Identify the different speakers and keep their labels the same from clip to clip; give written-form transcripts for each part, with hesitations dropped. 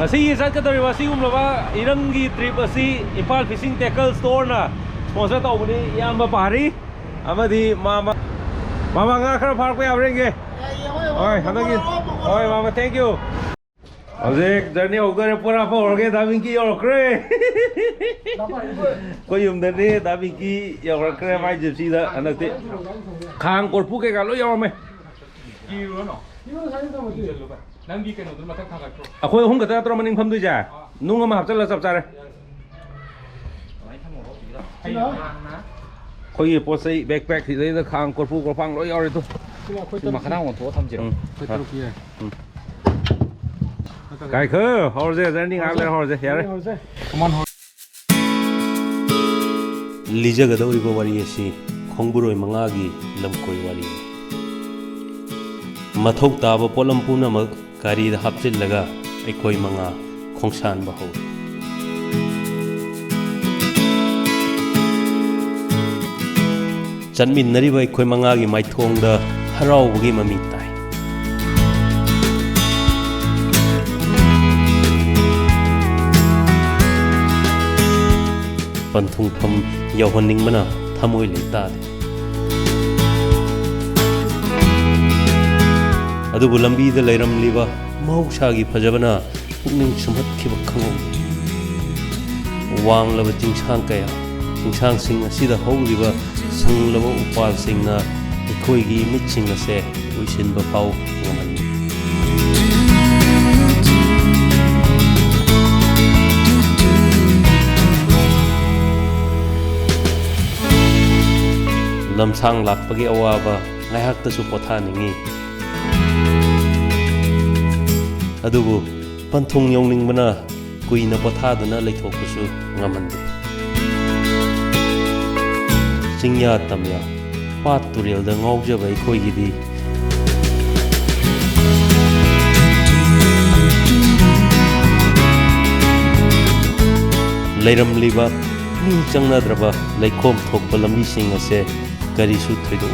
Speaker 1: Ngasi chakadariba sigumlaba irangi trip asi Impal Fishing Tackle Store na sponsor tawbani yamba pari amadi mama nga khara farpa yabrenge oi handagi oi mama thank you Ojek journey ogare pura forge dabinki yorkre ko yumdani dabinki yorkre mai gypsy da anakte khang korpu ke galo yawme
Speaker 2: Nangi keno dun matak thang atro.
Speaker 1: Akhoi hum gata tro maning pham du ja. Nung ma hapchal la sab chare. Khoi po sai backpack thi dei da khang korpu ko phang lo yaw ri tu.
Speaker 2: Ma khana ngo tho tham jiro. Khoi tro ki.
Speaker 1: Kai khơ, hor je landing a le hor je yare.
Speaker 2: Come on.
Speaker 1: Lija ga dawri bo wari asi khongburoi manga gi lamkoi wari. Mathok taba polam punamak Kari da hapchil laga aikoi manga khongsan ba ho Chanmin nari ba aikoi manga gi maithong da harau gi mami tai Panthung pham yawhaning mana thamoi leita de Adubu lambi da lairam liba mahusagi phajabana pukning sumhat khiba khangom wang laba tingsang kaya tingsang sing asida hauliba sanglaba upal singna ekhoi gi mitching ase uisin ba pau ngaman lamsang lakpagi awaba ngaihak ta su pothaningi Adubu panthung yongning mana kuina pothaduna leithokpusu ngamande Chingya tamya pat turel da ngaujaba ekhoi gidi Leiram liba ning changnadraba leikhom thokpa lambi sing ase karisu thoido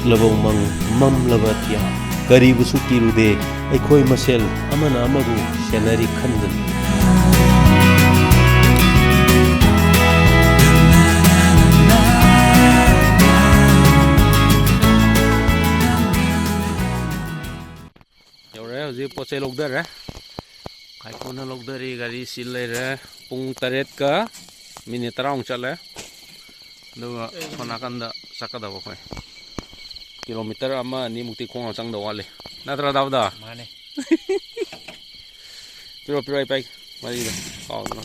Speaker 1: Labong mang mam labatia karibu sukirude aikoi masel amana amabu senari khandan Yore hoji poche logdar ha kai kona logdari gari silai re pung 8 ka minute raung chale duga khona kanda sakada bo khoi Kilometer ama ni mukti khong chang do wale natra davda mane Pero ai pai mari da kaw no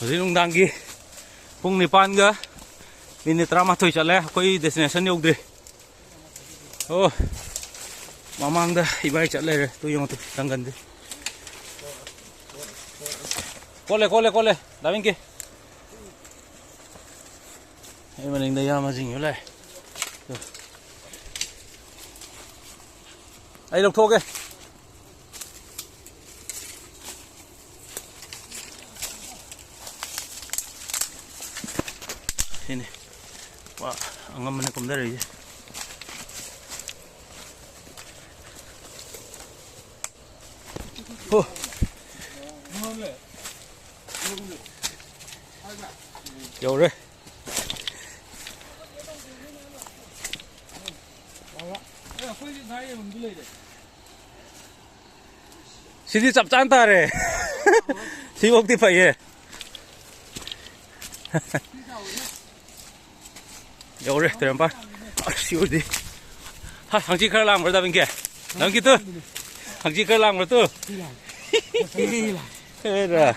Speaker 1: Hojing dangi pung 9 ga minute rama thoi chale koi destination yogdre Oh mamang da ibai chale re tu yong tu dangan de Kole daving ke Ai maning da ya ma jing yo lai Ai lộc thô kìa Sini Wah, angam mana kum dari je Oh Dầu rồi Sini chap chan ta re Si wok ti phải ye Yo re terem pa Siu di Ha hang chi khar lang rồi da bên kia Nang ki tu Hang chi khar lang rồi tu Thế rồi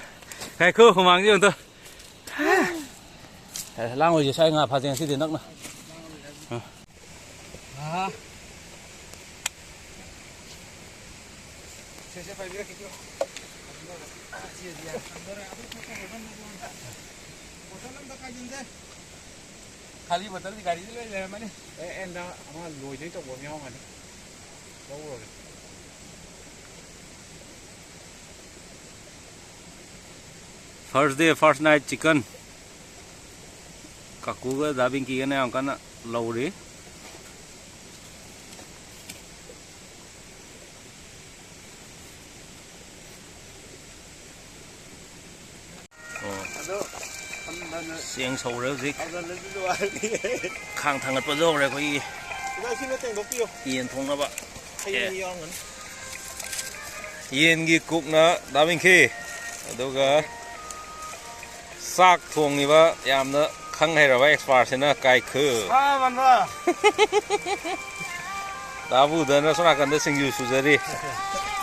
Speaker 1: Cái khu không mang gì tu Lang rồi sai ngà phá tiền si tiền nắc nè Se fai via che tu. Khali botol di gari le le mane. Enda ama loi dei to bo mi hong ani. Bo rồi. First day, first night chicken. Kakuga dabing ki gana ang kana lauri. Siang sầu rêu dịch khang thằng ngật bờ rô này có gì yên thong đó bạn yên gì cục nó đá bên khi đâu cả xác thùng như vậy yam nó khăng hay là vậy expert thế nó cài khử đá vụ đó nó sao cần để sinh yêu suy đi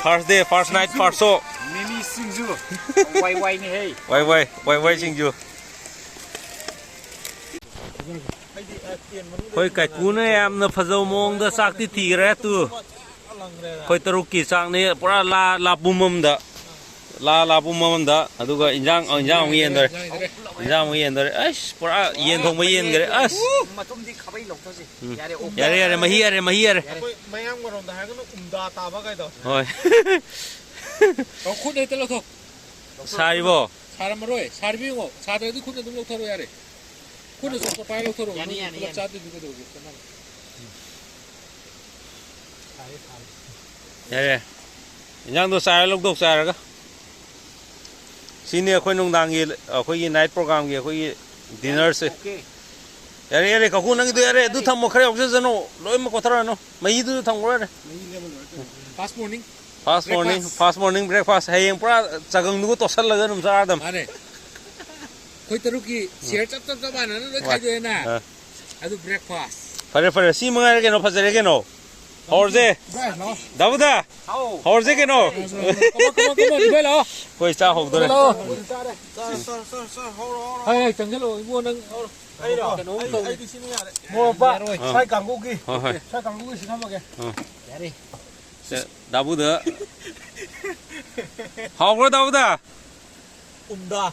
Speaker 1: first day first night first show
Speaker 2: Mimi Singju. Quay như hey.
Speaker 1: Quay sinh yêu khôi cái cú này em nó phải dâu mông đó xác thì ra tu khôi tao kỳ sang này pura la bumum đó la bumum đó adu cái injang ông yên rồi injang ông yên rồi ấy pura yên thong mấy yên cái ấy yare mahi yare
Speaker 3: mấy em còn đồng thái cái nó đa ta bao cái đó
Speaker 1: thôi
Speaker 2: khuôn đây tên là thôi.
Speaker 1: sai bo
Speaker 2: 사람 말로해. 사람이고 사대도 그때 좀 놓더로 야래. 그래서 또 빨리 놓더로. 야니. 짜도 누구도 오고.
Speaker 1: yare injang đó sai lúc đâu sai rồi cơ xin nè khôi nông đàng gì khôi night program gì khôi dinner se yare cái khu năng itu yare itu tham một khai học sinh nó lối mà có thằng nó mấy itu tham rồi fast morning breakfast hay yang pura jagang nunggu tosan lagi nung sa adam
Speaker 2: 아네. 거기 때로기 시эр 짭짭짭하는 거 가져야 나. 아주 브렉파스트.
Speaker 1: Pare si mga ke no pasare ke no horze dabuda horze ke no
Speaker 2: Come on,
Speaker 1: koi cha hok dore
Speaker 2: Hey, 정절로 이거는
Speaker 3: mua ba sai càng cookie
Speaker 1: hoi
Speaker 3: sai càng cookie xin không kìa
Speaker 1: dabuda hok ro dabuda
Speaker 3: đa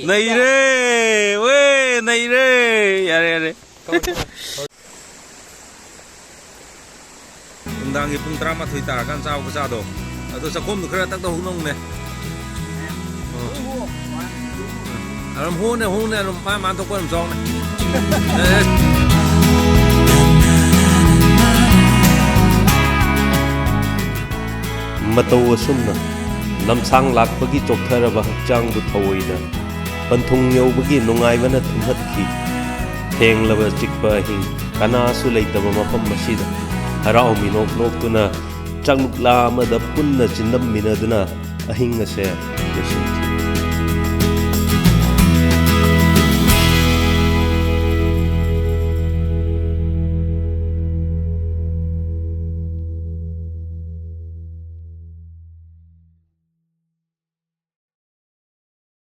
Speaker 1: nei re we nei re yare đang cái phun trama thủy tả can sao cái sao đồ tôi sẽ khom được cái tắc đầu nông này làm hôn này làm ma tôi quên làm sao này matau asumna lamsang lakpagi chokthara chang bu thawoina panthung yobagi nungaibana thumhatkhi thenglaba chikpa hing kana su leitaba mafam masida harau minok noktuna changlukla amada punna chindam minaduna ahing ase